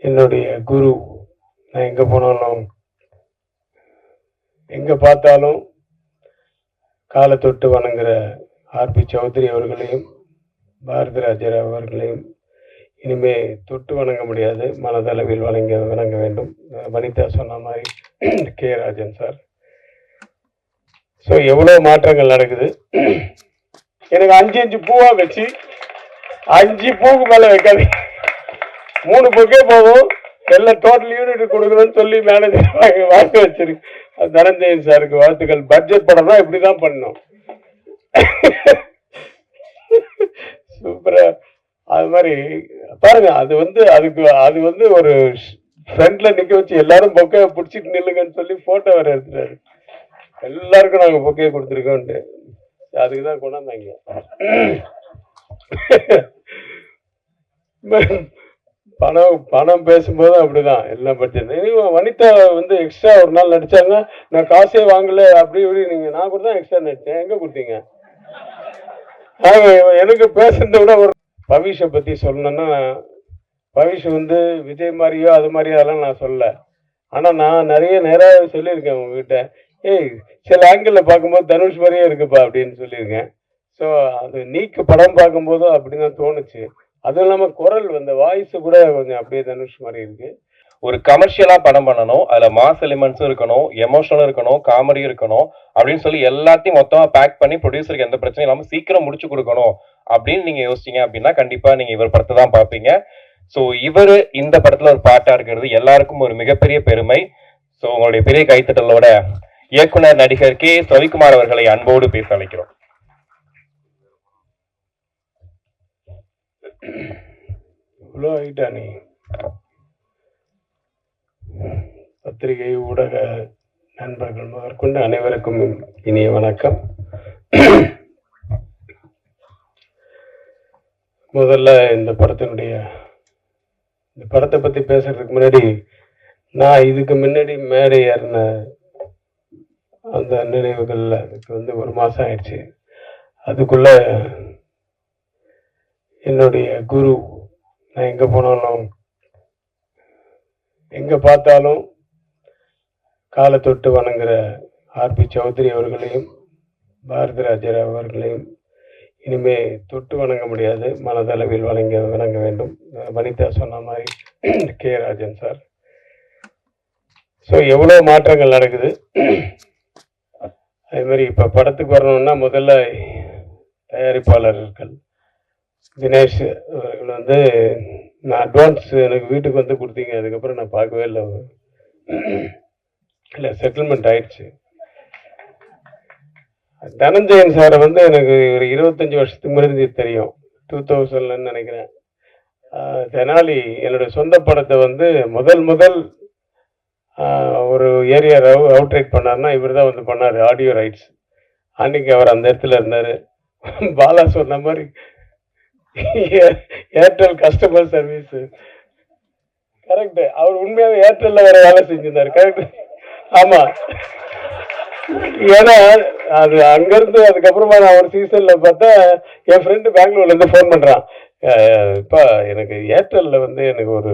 என்னுடைய குரு. நான் எங்கே போனாலும் எங்கே பார்த்தாலும் காலை தொட்டு வணங்குற ஆர்பி சௌத்ரி அவர்களையும் பாரதிராஜர் அவர்களையும் இனிமே தொட்டு வணங்க முடியாது, மனதளவில் வணங்க வேண்டும். வனிதா சொன்ன மாதிரி கே ராஜன் சார். ஸோ எவ்வளோ மாற்றங்கள் நடக்குது. எனக்கு 5 பூவா வச்சு 5 பூவுக்கு மேலே வைக்காது, 3 பூக்கே போதும், எல்லாம் டோட்டல் யூனிட் கொடுக்கணும்னு சொல்லி மேனேஜர் வாங்க வச்சிருக்கு. தனஞ்சயன் சாருக்கு வாழ்த்துக்கள். பட்ஜெட் படம் தான் இப்படிதான் பண்ணணும். சூப்பரா. அது மாதிரி பாருங்க, அது வந்து ஒரு ஃப்ரண்ட்ல நிக்க வச்சு எல்லாரும் பொக்கை பிடிச்சிட்டு நில்லுங்கன்னு சொல்லி போட்டோ வேற எடுத்துட்டாரு. எல்லாருக்கும் நாங்க பொக்கையை கொடுத்துருக்கோம்ட்டு அதுக்குதான் கொண்டாந்தாங்க. பணம் பேசும்போது அப்படிதான் எல்லாம் பட்ஜெட். வனிதா வந்து எக்ஸ்ட்ரா ஒரு நாள் நடிச்சாங்க, நான் காசே வாங்கல அப்படி இப்படி. நீங்க நான் கூட தான் எக்ஸ்ட்ரா நடிச்சேன், எங்க கொடுத்தீங்க? எனக்கு பேசுறதை விட ஒரு பவிஷை பத்தி சொல்லணும்னா, பவிஷ் வந்து விஜய் மாதிரியோ அது மாதிரியோ அதெல்லாம் நான் சொல்ல. ஆனா நான் நிறைய நேரம் சொல்லியிருக்கேன் உங்ககிட்ட, ஏய் சில ஆங்கிள் பார்க்கும்போது தனுஷ் மாதிரியே இருக்குப்பா அப்படின்னு சொல்லியிருக்கேன். ஸோ அது நீக்கு படம் பார்க்கும்போதும் அப்படிதான் தோணுச்சு. அதுவும் இல்லாம குரல் அந்த வாய்ஸ் கூட கொஞ்சம் அப்படியே தனுஷ் மாதிரி இருக்கு. ஒரு கமர்ஷியலா படம் பண்ணணும், அதுல மாஸ் எலிமெண்ட்ஸும் இருக்கணும், எமோஷனலும் இருக்கணும், காமெடியும் இருக்கணும் அப்படின்னு சொல்லி எல்லாத்தையும் மொத்தமா பேக் பண்ணி ப்ரொடியூசருக்கு எந்த பிரச்சனையும் இல்லாம சீக்கிரம் முடிச்சு கொடுக்கணும் அப்படின்னு நீங்க யோசிச்சீங்க அப்படின்னா கண்டிப்பா நீங்க இவர் படத்தை தான் பார்ப்பீங்க. ஸோ இவரு இந்த படத்துல ஒரு பாட்டா இருக்கிறது எல்லாருக்கும் ஒரு மிகப்பெரிய பெருமை. ஸோ உங்களுடைய பெரிய கைத்தட்டலோட இயக்குனர் நடிகர் கே ரவிக்குமார் அவர்களை அன்போடு பேச அழைக்கிறோம். இவ்வளோ ஆகிட்டா நீ. பத்திரிகை ஊடக நண்பர்கள் முதற்கொண்டு அனைவருக்கும் இனிய வணக்கம். முதல்ல இந்த படத்தை பத்தி பேசுறதுக்கு முன்னாடி, நான் இதுக்கு முன்னாடி மேடை ஏறின அந்த நினைவுகள்ல அதுக்கு வந்து 1 மாசம் ஆயிடுச்சு. அதுக்குள்ள என்னுடைய குரு, நான் எங்க போனாலும் எங்க பார்த்தாலும் காலை தொட்டு வணங்குற ஆர்பி சௌத்ரி அவர்களையும் பாரதிராஜர் அவர்களையும் இனிமே தொட்டு வணங்க முடியாது, மனதளவில் வணங்க வேண்டும். வனிதா சொன்ன மாதிரி கே ராஜன் சார். ஸோ எவ்வளோ மாற்றங்கள் நடக்குது. அதே மாதிரி இப்போ படத்துக்கு வரணும்னா முதல்ல தயாரிப்பாளர்கள் தினேஷ் அவர்கள் வந்து நான் அட்வான்ஸ் எனக்கு வீட்டுக்கு வந்து கொடுத்தீங்க, அதுக்கப்புறம் நான் பார்க்கவே இல்லை செட்டில்மெண்ட் ஆயிடுச்சு. தனஞ்சயன் சாரை வந்து எனக்கு ஒரு 25 வருஷத்துக்கு முன்னாடி தெரியும், 2000ன்னு நினைக்கிறேன். தெனாலி என்னுடைய சொந்த படத்தை வந்து முதல் ஒரு ஏரியா அவுட்ரைட் பண்ணார்னா இவர் தான் வந்து பண்ணார், ஆடியோ ரைட்ஸ். அன்னைக்கு அவர் அந்த இடத்துல இருந்தார். பாலா சொன்ன மாதிரி ஏர்டெல் கஸ்டமர் சர்வீஸ் கரெக்ட். அவர் உண்மையாவே ஏர்டெல்ல வேற வேலை செஞ்சிருந்தாரு. கரெக்ட். ஆமா, ஏன்னா அது அங்கிருந்து அதுக்கப்புறமா நான் ஒரு சீசன்ல பார்த்தா என் ஃப்ரெண்டு பெங்களூர்ல இருந்து ஃபோன் பண்றான், இப்போ எனக்கு ஏர்டெல்ல வந்து எனக்கு ஒரு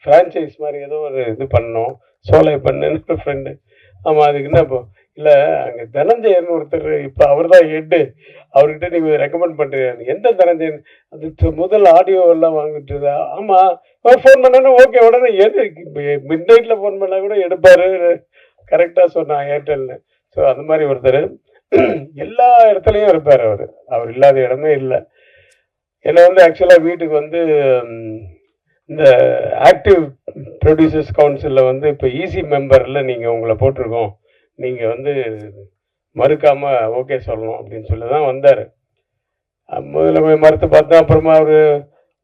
ஃப்ரான்ச்சைஸ் மாதிரி ஏதோ ஒரு இது பண்ணணும், சோலை பண்ணுன்னு ஃப்ரெண்டு. ஆமா, அதுக்கு என்ன இப்போ இல்லை அங்கே தனஞ்சயன் ஒருத்தர், இப்போ அவர் தான் ஹெட்டு, அவர்கிட்ட நீங்கள் ரெக்கமெண்ட் பண்ணுறீங்க. எந்த தனஞ்சயன்? அது முதல் ஆடியோ எல்லாம் வாங்கிட்டு. ஆமாம், ஃபோன் பண்ணேன்னா ஓகே, உடனே மிட் நைட்டில் ஃபோன் பண்ணால் கூட எடுப்பார். கரெக்டாக சொன்னான் ஏர்டெல்னு. ஸோ அந்த மாதிரி ஒருத்தர் எல்லா இடத்துலையும் இருப்பார். அவர் இல்லாத இடமே இல்லை. என்னை வந்து ஆக்சுவலாக வீட்டுக்கு வந்து இந்த ஆக்டிவ் ப்ரொடியூசர்ஸ் கவுன்சிலில் வந்து இப்போ ஈசி மெம்பரில் நீங்கள் உங்களை போட்டிருக்கோம், நீங்கள் வந்து மறுக்காம ஓகே சொல்லணும் அப்படின்னு சொல்லி தான் வந்தார். முதல்ல போய் மறுத்து பார்த்தா, அப்புறமா அவர்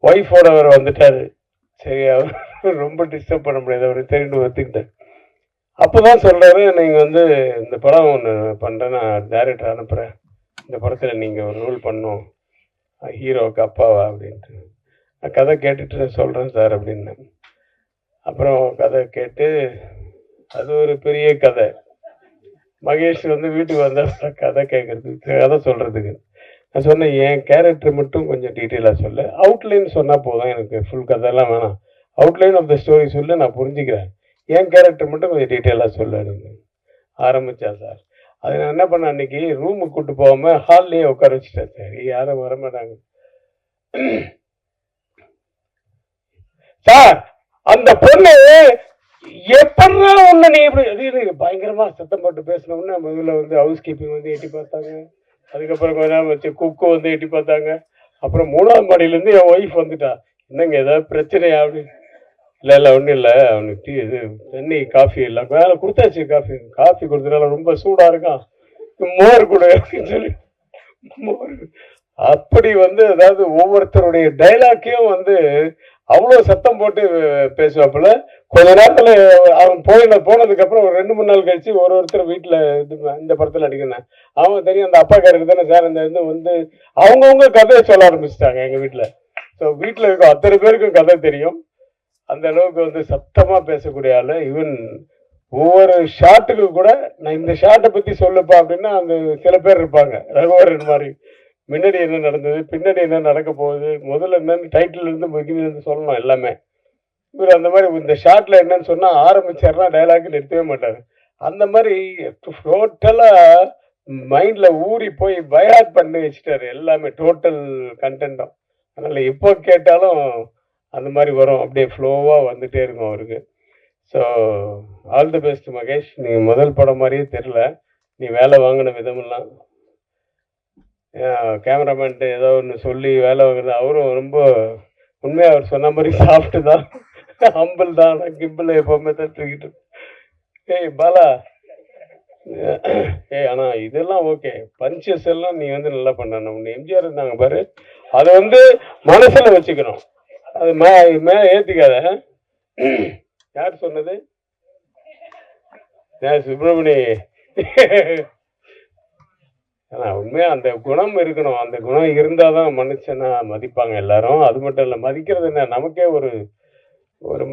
ஒய்ஃபோட அவர் வந்துட்டார். சரி, அவர் ரொம்ப டிஸ்டர்ப் பண்ண முடியாது, அவர் தெரிந்து ஒத்துக்கிட்டார். அப்போ தான் சொல்கிறாரு, நீங்கள் வந்து இந்த படம் ஒன்று பண்ணுறேன், நான் டைரக்டர் அனுப்புகிறேன், இந்த படத்தில் நீங்கள் ஒரு ரோல் பண்ணணும், ஹீரோவுக்கு அப்பாவா அப்படின்ட்டு. நான் கதை கேட்டுட்டு சொல்கிறேன் சார் அப்படின்னு. அப்புறம் கதை கேட்டு அது ஒரு பெரிய கதை. மகேஷ் வந்து வீட்டுக்கு வந்தால் கதை கேட்கறதுக்கு, கதை சொல்கிறதுக்கு. நான் சொன்னேன், என் கேரக்டர் மட்டும் கொஞ்சம் டீட்டெயிலாக சொல்ல, அவுட்லைன் சொன்னால் போதும், எனக்கு ஃபுல் கதையெல்லாம் வேணாம் அவுட்லைன் ஆஃப் த ஸ்டோரி சொல்லு, நான் புரிஞ்சுக்கிறேன், என் கேரக்டர் மட்டும் கொஞ்சம் டீட்டெயிலாக சொல்லு அப்படின்னு ஆரம்பித்தா சார். அது நான் என்ன பண்ணேன், அன்னைக்கு ரூமுக்கு கூப்பிட்டு போகாமல் ஹால்லேயே உட்கார வச்சுட்டேன் சார். யாரும் வரமாட்டாங்க சார். அந்த பொண்ணு எப்படா உன்னை நீ இப்படி பயங்கரமா சத்தம் போட்டு பேசினோம்னா, முதல்ல வந்து ஹவுஸ் கீப்பிங் வந்து எட்டி பார்த்தாங்க, அதுக்கப்புறம் கொஞ்ச நேரம் வச்சு குக்கு வந்து எட்டி பார்த்தாங்க, அப்புறம் 3ஆவது மாடியிலேருந்து என் ஒய்ஃப் வந்துட்டா, என்னங்க ஏதாவது பிரச்சனையா அப்படின்னு. இல்லை ஒன்றும் இல்லை, அவனுக்கு டீ இது தண்ணி காஃபி இல்லை, மேலே கொடுத்தாச்சு காஃபி கொடுத்தனால ரொம்ப சூடாக இருக்கான், மோர் கொடு அப்படின்னு சொல்லி மோர். அப்படி வந்து அதாவது ஒவ்வொருத்தருடைய டைலாக்கையும் வந்து அவ்வளோ சத்தம் போட்டு பேசுவாப்புல. கொஞ்ச நேரத்தில் அவன் போனதுக்கு அப்புறம் ஒரு 2-3 நாள் கழிச்சு ஒருத்தர் வீட்டில் இந்த படத்தில் நடிக்கிறேன், அவன் தெரியும் அந்த அப்பா கேரக்டர் தானே சார், அந்த இது வந்து அவங்கவுங்க கதையை சொல்ல ஆரம்பிச்சிட்டாங்க எங்கள் வீட்டில். ஸோ வீட்டில் இருக்க அத்தனை பேருக்கும் கதை தெரியும், அந்த அளவுக்கு வந்து சத்தமாக பேசக்கூடிய ஆள். ஈவன் ஒவ்வொரு ஷாட்டுக்கு கூட நான் இந்த ஷாட்டை பற்றி சொல்லுப்பா அப்படின்னா அந்த சில பேர் இருப்பாங்க, ரகுவரன் மாதிரி, முன்னாடி என்ன நடந்தது, பின்னாடி என்ன நடக்க போகுது, முதல்ல என்னன்னு டைட்டில் இருந்து பிகினிலேருந்து சொல்லணும் எல்லாமே. இவர் அந்த மாதிரி இந்த ஷார்ட்ல என்னன்னு சொன்னா ஆரம்பிச்சாருன்னா டைலாக் நிறுத்தவே மாட்டாரு. அந்த மாதிரி டோட்டலா மைண்ட்ல ஊறி போய் பயாட் பண்ணி வச்சுட்டாரு எல்லாமே, டோட்டல் கண்டென்ட்டும். அதனால எப்போ கேட்டாலும் அந்த மாதிரி வரும், அப்படியே ஃப்ளோவா வந்துட்டே இருக்கும் அவருக்கு. So all the best Mahesh. நீ முதல் படம் மாதிரியே தெரில, நீ வேலை வாங்கின விதமெல்லாம். கேமராமேன்ட்டு ஏதோ ஒன்று சொல்லி வேலை வாங்குறது, அவரும் ரொம்ப உண்மையாக அவர் சொன்ன மாதிரி சாஃப்ட்டு தான், ஹம்பிள் தான். நான் கிம்பிள் எப்போவுமே தான் தூக்கிட்டு. ஏய் பாலா, ஆனால் இதெல்லாம் ஓகே, பஞ்சஸ் எல்லாம் நீ வந்து நல்லா பண்ணணும். ஒன்று எம்ஜிஆர் இருந்தாங்க பாரு, அதை வந்து மனசில் வச்சுக்கணும், அது ஏற்றிக்காத. யார் சொன்னது? சுப்பிரமணி. ஆனால் உண்மையாக அந்த குணம் இருக்கணும், அந்த குணம் இருந்தால் தான் மனுஷனா மதிப்பாங்க எல்லாரும். அது மட்டும் இல்லை, மதிக்கிறது என்ன, நமக்கே ஒரு ஒரு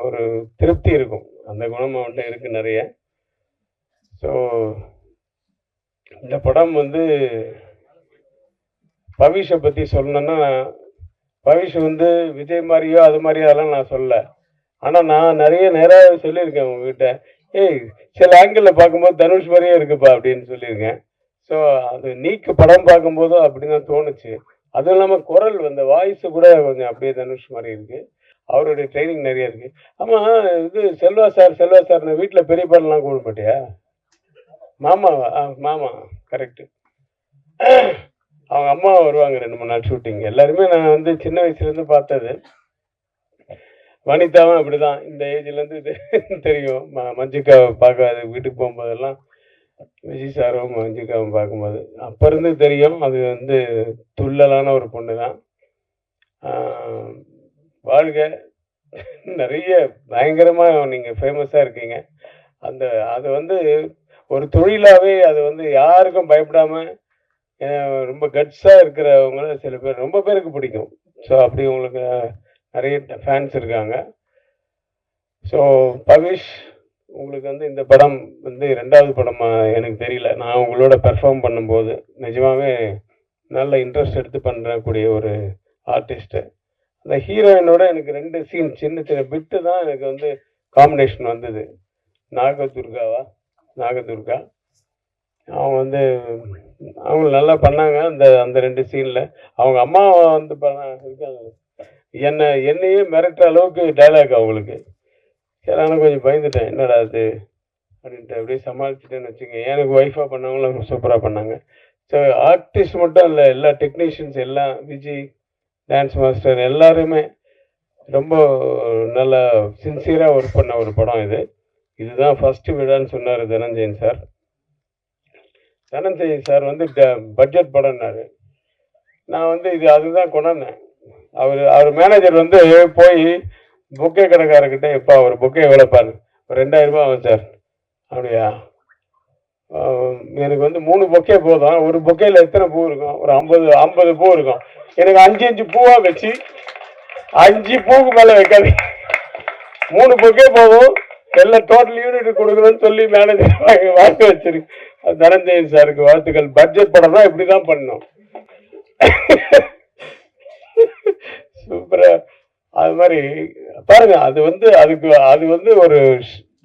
ஒரு திருப்தி இருக்கும், அந்த குணம் அவன்கிட்ட இருக்கு நிறைய. ஸோ இந்த படம் வந்து பவிஷை பற்றி சொல்லணுன்னா, பவிஷ் வந்து விஜய் மாதிரியோ அது மாதிரியோ அதெல்லாம் நான் சொல்ல. ஆனால் நான் நிறைய நேராக சொல்லியிருக்கேன் உங்ககிட்ட, ஏய் சில ஆங்கிளில் பார்க்கும்போது தனுஷ் மாதிரியே இருக்குப்பா அப்படின்னு சொல்லியிருக்கேன். ஸோ அது நீக்கு படம் பார்க்கும்போதும் அப்படி தான் தோணுச்சு. அதுவும் இல்லாமல் குரல் வந்து வாய்ஸு கூட கொஞ்சம் அப்படியே தனுஷ் மாதிரி இருக்குது, அவருடைய ட்ரைனிங் நிறைய இருக்குது. ஆமாம், இது செல்வா சார் நான் வீட்டில் பெரிய பாடலாம் கூப்பிட்டுப்பட்டியா? மாமாவா? மாமா கரெக்டு. அவங்க அம்மா வருவாங்க 2-3 நாள் ஷூட்டிங். எல்லாருமே நான் வந்து சின்ன வயசுலேருந்து பார்த்தது. வனிதாவும் அப்படிதான், இந்த ஏஜ்லேருந்து இது தெரியும். மஞ்சிகாவை பார்க்காது வீட்டுக்கு போகும்போதெல்லாம், விஜய் சாரும் மஞ்சிகாவும் பார்க்கும்போது அப்போ இருந்து தெரியும், அது வந்து துள்ளலான ஒரு பொண்ணு தான். வாழ்க, நிறைய பயங்கரமாக நீங்கள் ஃபேமஸாக இருக்கீங்க. அது வந்து ஒரு தொழிலாகவே அது வந்து யாருக்கும் பயப்படாமல் ரொம்ப கட்ஸாக இருக்கிறவங்கள சில பேர், ரொம்ப பேருக்கு பிடிக்கும். ஸோ அப்படி உங்களுக்கு நிறைய ஃபேன்ஸ் இருக்காங்க. ஸோ பவிஷ், உங்களுக்கு வந்து இந்த படம் வந்து 2வது படமாக எனக்கு தெரியல, நான் உங்களோட பெர்ஃபார்ம் பண்ணும்போது நிஜமாகவே நல்ல இன்ட்ரெஸ்ட் எடுத்து பண்ணுறக்கூடிய ஒரு ஆர்டிஸ்ட்டு. அந்த ஹீரோயினோட எனக்கு 2 சீன் சின்ன சின்ன பிட்டு தான் எனக்கு வந்து காம்பினேஷன் வந்தது. நாகதுர்கா, அவங்க வந்து அவங்க நல்லா பண்ணாங்க. அந்த 2 சீனில் அவங்க அம்மா வந்து இருக்காங்க, என்னையே மிரட்டுற அளவுக்கு டைலாக் அவங்களுக்கு. சரி, ஆனால் கொஞ்சம் பயந்துட்டேன், என்னடா அது அப்படின்ட்டு அப்படியே சமாளிச்சுட்டேன்னு வச்சுங்க. எனக்கு ஒய்ஃபாக பண்ணவங்களும் சூப்பராக பண்ணாங்க. ஸோ ஆர்டிஸ்ட் மட்டும் இல்லை, எல்லா டெக்னீஷியன்ஸ் எல்லாம், விஜய் டான்ஸ் மாஸ்டர் எல்லாருமே ரொம்ப நல்லா சின்சியராக ஒர்க் பண்ண ஒரு படம் இது. இதுதான் ஃபஸ்ட்டு விழான்னு சொன்னார் தனஞ்சயன் சார். தனஞ்சயன் சார் வந்து பட்ஜெட் படம்னாரு. நான் வந்து அதுதான் கொண்டாந்தேன். அவர் மேனேஜர் வந்து போய் பொக்கே கடைக்காரர்கிட்ட, எப்போ ஒரு பொக்கே எவ்வளோப்பாரு, ஒரு 2000 ரூபா ஆகும் சார். அப்படியா, எனக்கு வந்து 3 பொக்கே போதும். ஒரு பொக்கையில் எத்தனை பூ இருக்கும், ஒரு 50 பூ இருக்கும். எனக்கு 5 பூவாக வச்சு 5 பூவுக்கு மேலே வைக்காது, 3 பொக்கே போதும், எல்லாம் டோட்டல் யூனிட் கொடுக்கணும்னு சொல்லி மேனேஜர் வாங்க வச்சிருக்கு. தனஞ்சயன் சாருக்கு வாழ்த்துக்கள். பட்ஜெட் படம் தான் இப்படி தான் பண்ணணும். சூப்பரா அது மாதிரி பாருங்க, அது வந்து ஒரு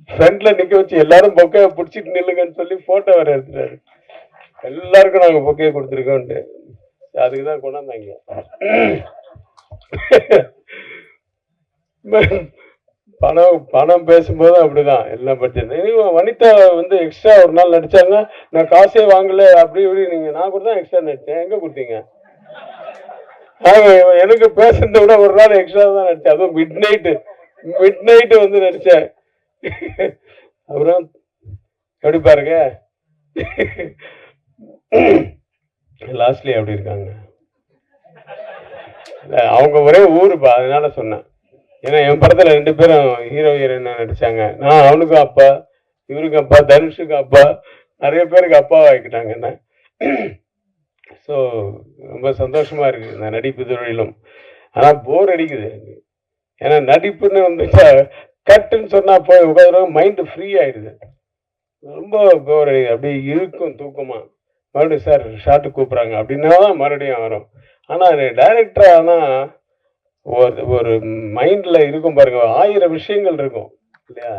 ஃப்ரண்ட்ல நிக்க வச்சு எல்லாரும் பொக்கே பிடிச்சிட்டு நில்லுங்கன்னு சொல்லி போட்டோ வேற எடுத்துட்டாரு. எல்லாருக்கும் நாங்க பொக்கே கொடுத்துருக்கோம்ட்டு. அதுக்குதான் கொண்டாந்தாங்க. பணம் பணம் பேசும்போது அப்படிதான் எல்லாம் பட்ஜெட். வனிதா வந்து எக்ஸ்ட்ரா ஒரு நாள் நடிச்சாங்க, நான் காசே வாங்கல அப்படி இப்படி. நான் கூட தான் எக்ஸ்ட்ரா நடிச்சேன், எங்க கொடுத்தீங்க? எனக்கு பேசுறத விட ஒரு நாள் எக்ஸ்ட்ரா தான் நடிச்சேன், அதுவும் மிட் நைட்டு வந்து நடிச்சேன். அப்புறம் எப்படி பாருங்க, லாஸ்ட்லி அப்படி இருக்காங்க. அவங்க ஒரே ஊருப்பா, அதனால சொன்னேன். ஏன்னா என் படத்துல 2 பேரும் ஹீரோ ஹீரோயின் நடிச்சாங்க. நான் அவனுக்கும் அப்பா, இவருக்கு அப்பா, தனுஷுக்கு அப்பா, நிறைய பேருக்கு அப்பாவை ஆக்கிட்டாங்க என்ன. ஸோ ரொம்ப சந்தோஷமா இருக்கு இந்த நடிப்பு தொழிலும். ஆனா போர் அடிக்குது எனக்கு. ஏன்னா நடிப்புன்னு வந்துச்சா கட்டுன்னு சொன்னா போய் உட்காந்து மைண்டு ஃப்ரீ ஆயிடுது. ரொம்ப போர் அடிக்குது, அப்படியே இருக்கும் தூக்கமா. மறுபடியும் சார் ஷார்ட்டு கூப்பிட்றாங்க அப்படின்னா தான் மறுபடியும் வரும். ஆனா டைரக்டர் ஆனா ஒரு மைண்ட்ல இருக்கும் பாருங்க, 1000 விஷயங்கள் இருக்கும் இல்லையா.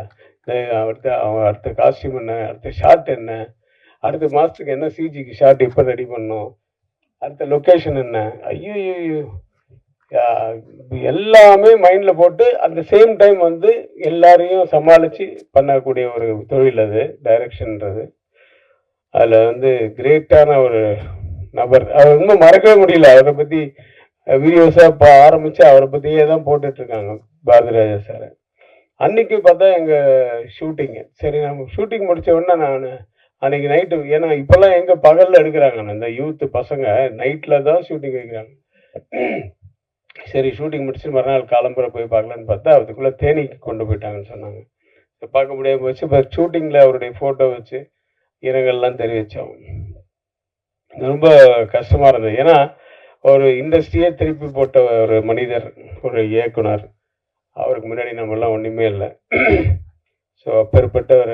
அடுத்த காஸ்டியூம் என்ன, அடுத்த ஷார்ட் என்ன, அடுத்த மாசத்துக்கு என்ன சிஜிக்கு ஷார்ட் இப்போ ரெடி பண்ணும், அடுத்த லொக்கேஷன் என்ன, ஐயோ எல்லாமே மைண்ட்ல போட்டு அந்த சேம் டைம் வந்து எல்லாரையும் சமாளிச்சு பண்ணக்கூடிய ஒரு தொழில் அது டைரக்ஷன்ன்றது. அதுல வந்து கிரேட்டான ஒரு நபர். அவர் இன்னும் மறக்கவே முடியல. அவரை பத்தி வீடியோஸா ஆரம்பிச்சு அவரை பத்தியே தான் போட்டுட்டு இருக்காங்க பாரதிராஜா சார். அன்னைக்கு பார்த்தா எங்க ஷூட்டிங்கு. சரி, நம்ம ஷூட்டிங் முடிச்ச உடனே நான் அன்னைக்கு நைட்டு, ஏன்னா இப்பெல்லாம் எங்க பகல்ல எடுக்கிறாங்க, இந்த யூத் பசங்க நைட்ல தான் ஷூட்டிங் வைக்கிறாங்க. சரி, ஷூட்டிங் முடிச்சு மறுநாள் காலம்புரை போய் பார்க்கலான்னு பார்த்தா அதுக்குள்ள தேனிக்கு கொண்டு போயிட்டாங்கன்னு சொன்னாங்க. பார்க்க முடியாம போச்சு. இப்போ ஷூட்டிங்ல அவருடைய போட்டோ வச்சு இரங்கல்லாம் தெரிவித்தோம். ரொம்ப கஷ்டமா இருந்தது. ஏன்னா ஒரு இண்டஸ்ட்ரியே திருப்பி போட்ட ஒரு மனிதர், ஒரு இயக்குனர். அவருக்கு முன்னாடி நம்ம எல்லாம் ஒண்ணுமே இல்லை. ஸோ அப்பேற்பட்டவர்,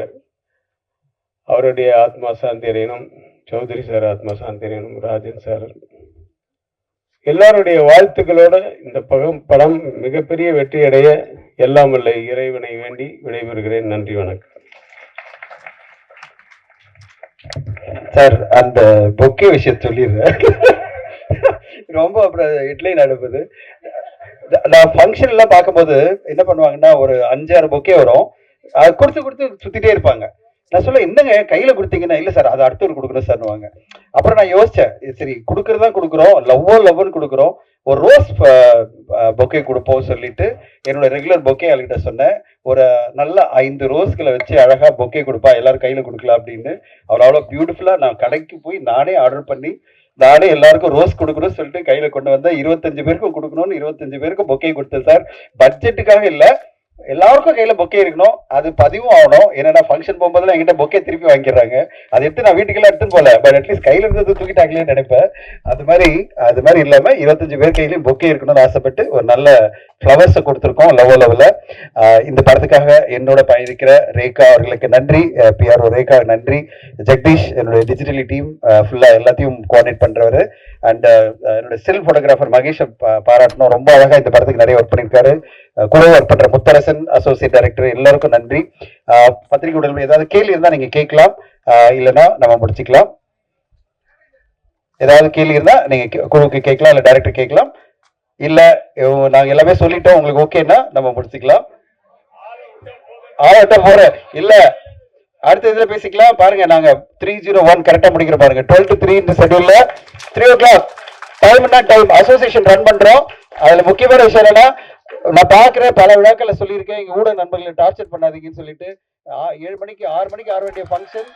அவருடைய ஆத்மா சாந்தி அடையணும். சௌத்ரி சார் ஆத்மா சாந்தி அடையணும். ராஜன் சார், எல்லாருடைய வாழ்த்துக்களோட இந்த படம் மிகப்பெரிய வெற்றி அடைய எல்லாம் வல்ல இறைவனை வேண்டி விடைபெறுகிறேன். நன்றி, வணக்கம். சார், அந்த பொக்கே விஷயம் சொல்லிடுறேன். ரொம்ப அப்புறம் ஹெட்லைன் அனுப்புது. நான் ஃபங்க்ஷன் எல்லாம் பார்க்கும்போது என்ன பண்ணுவாங்கன்னா, ஒரு 5-6 பொக்கே வரும், கொடுத்து சுத்திட்டே இருப்பாங்க. நான் சொல்ல, என்னங்க கையில கொடுத்தீங்கன்னா, இல்ல சார் அது அடுத்தவர் கொடுக்கணும் சார்னுவாங்க. அப்புறம் நான் யோசிச்சேன், சரி கொடுக்கறதா கொடுக்குறோம், லவ்னு கொடுக்குறோம், ஒரு ரோஸ் பொக்கே கொடுப்போம் சொல்லிட்டு என்னோட ரெகுலர் பொக்கே ஆளுகிட்ட சொன்னேன். ஒரு நல்ல 5 ரோஸ்களை வச்சு அழகா பொக்கே கொடுப்பா, எல்லாரும் கையில கொடுக்கலாம் அப்படின்னு. அவர் அவ்வளோ பியூட்டிஃபுல்லா, நான் கடைக்கு போய் நானே ஆர்டர் பண்ணி நானே எல்லாருக்கும் ரோஸ் கொடுக்கணும்னு சொல்லிட்டு கையில கொண்டு வந்தேன். 25 பேருக்கும் கொடுக்கணும்னு 25 பேருக்கும் பொக்கே கொடுத்தேன் சார். பட்ஜெட்டுக்காக இல்லை, எல்லாருக்கும் கையில பொக்கே இருக்கணும், அது பதிவும் ஆகணும். என்னன்னா ஃபங்க்ஷன் போகும்போதுலாம் என்கிட்ட பொக்கே திருப்பி வாங்கிடுறாங்க. அதை எடுத்து நான் வீட்டுக்கெல்லாம் எடுத்துன்னு போல, பட் அட்லீஸ்ட் கையில இருந்தது தூக்கிட்டாங்களேன்னு நினைப்பேன். அது மாதிரி இல்லாம 25 பேர் கையிலையும் பொக்கே இருக்கணும்னு ஆசைப்பட்டு ஒரு நல்ல ஃப்ளவர்ஸை கொடுத்துருக்கோம் லெவலில். இந்த படத்துக்காக என்னோட பயணிக்கிற ரேகா அவர்களுக்கு நன்றி, பிஆர்ஓ ரேகா நன்றி, ஜெகதீஷ் என்னுடைய டிஜிட்டலி டீம் ஃபுல்லா எல்லாத்தையும் கோஆர்டினேட் பண்றவர், அண்ட் என்னோட ஸ்டில் போட்டோகிராஃபர் மகேஷை பாராட்டணும். ரொம்ப அழகா இந்த படத்துக்கு நிறைய ஒர்க் பண்ணியிருக்காரு. கூட ஒர்க் பண்ற முத்தரசன் அசோசியேட் டைரக்டர், எல்லாருக்கும் நன்றி. பத்திரிகை உடல் ஏதாவது கேள்வி இருந்தா நீங்க கேட்கலாம், இல்லைன்னா நம்ம முடிச்சுக்கலாம். ஏதாவது கேள்வி இருந்தா நீங்க குழுக்கு கேட்கலாம், இல்ல டைரக்டர் கேட்கலாம். இல்ல நாங்க எல்லாமே சொல்லிட்டோம், உங்களுக்கு ஓகேன்னா நம்ம முடிச்சுக்கலாம். போற இல்ல அடுத்த இதுல பேசிக்கலாம். பாருங்க, நாங்க 301 கரெக்டா முடிக்கிற பாருங்க. 12 to 3 இந்த ஷெட்யூல்ல 3 o'clock டைம் அசோசியேஷன் ரன் பண்றோம். அதுல முக்கியமான விஷயம் என்னன்னா, நான் பாக்குறேன் பல விழாக்களை சொல்லியிருக்கேன், எங்க ஊட நண்பர்களை டார்ச்சர் பண்ணாதீங்கன்னு சொல்லிட்டு. 6 மணிக்கு ஆர வேண்டிய ஃபங்க்ஷன்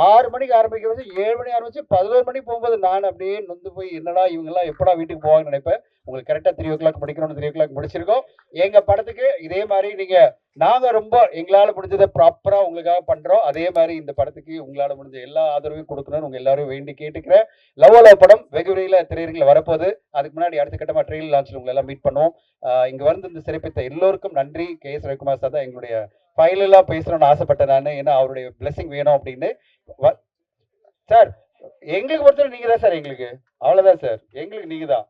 6 மணிக்கு ஆரம்பிக்க வச்சு 7 மணி ஆரம்பிச்சு 11 மணி போகும்போது நான் அப்படியே நொந்து போய் என்னடா இவங்க எல்லாம் எப்படா வீட்டுக்கு போவாங்கன்னு நினைப்பேன். உங்களுக்கு கரெக்டா 3 o'clock முடிக்கணும்னு 3 o'clock முடிச்சிருக்கோம். எங்க படத்துக்கு இதே மாதிரி நாங்க ரொம்ப எங்களால முடிஞ்சதை ப்ராப்பரா உங்களுக்காக பண்றோம். அதே மாதிரி இந்த படத்துக்கு உங்களால முடிஞ்ச எல்லா ஆதரவையும் கொடுக்கணும்னு உங்க எல்லாரும் வேண்டி கேட்டுக்கிறேன். லவ் படம் வெகு விரைவில் திரையரங்கில் வரப்போகுது. அதுக்கு முன்னாடி அடுத்த கட்டமா ட்ரெயிலர் லான்ச்ல உங்களை எல்லாம் மீட் பண்ணுவோம். இங்க வந்து இந்த சிறப்பித்த எல்லோருக்கும் நன்றி. KS ரவிக்குமார் சார் தான் எங்களுடைய ஃபைல் எல்லாம் பேசணும்னு ஆசைப்பட்டேன் நான், ஏன்னா அவருடைய பிளெஸிங் வேணும் அப்படின்னு. சார், எங்களுக்கு பொறுத்தவரை நீங்க தான் சார், எங்களுக்கு அவ்வளவுதான் சார், எங்களுக்கு நீங்க தான்.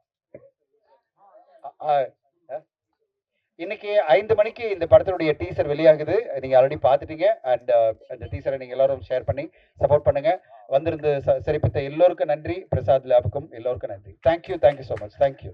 இன்னைக்கு 5 மணிக்கு இந்த படத்தினுடைய டீசர் வெளியாகுது. நீங்க ஆல்ரெடி பார்த்துட்டீங்க. அண்ட் அந்த டீசரை நீங்க எல்லாரும் ஷேர் பண்ணி சப்போர்ட் பண்ணுங்க. வந்திருந்து சிறப்பித்த எல்லோருக்கும் நன்றி. பிரசாத் லேபுக்கும் எல்லோருக்கும் நன்றி. Thank you so much. தேங்க்யூ.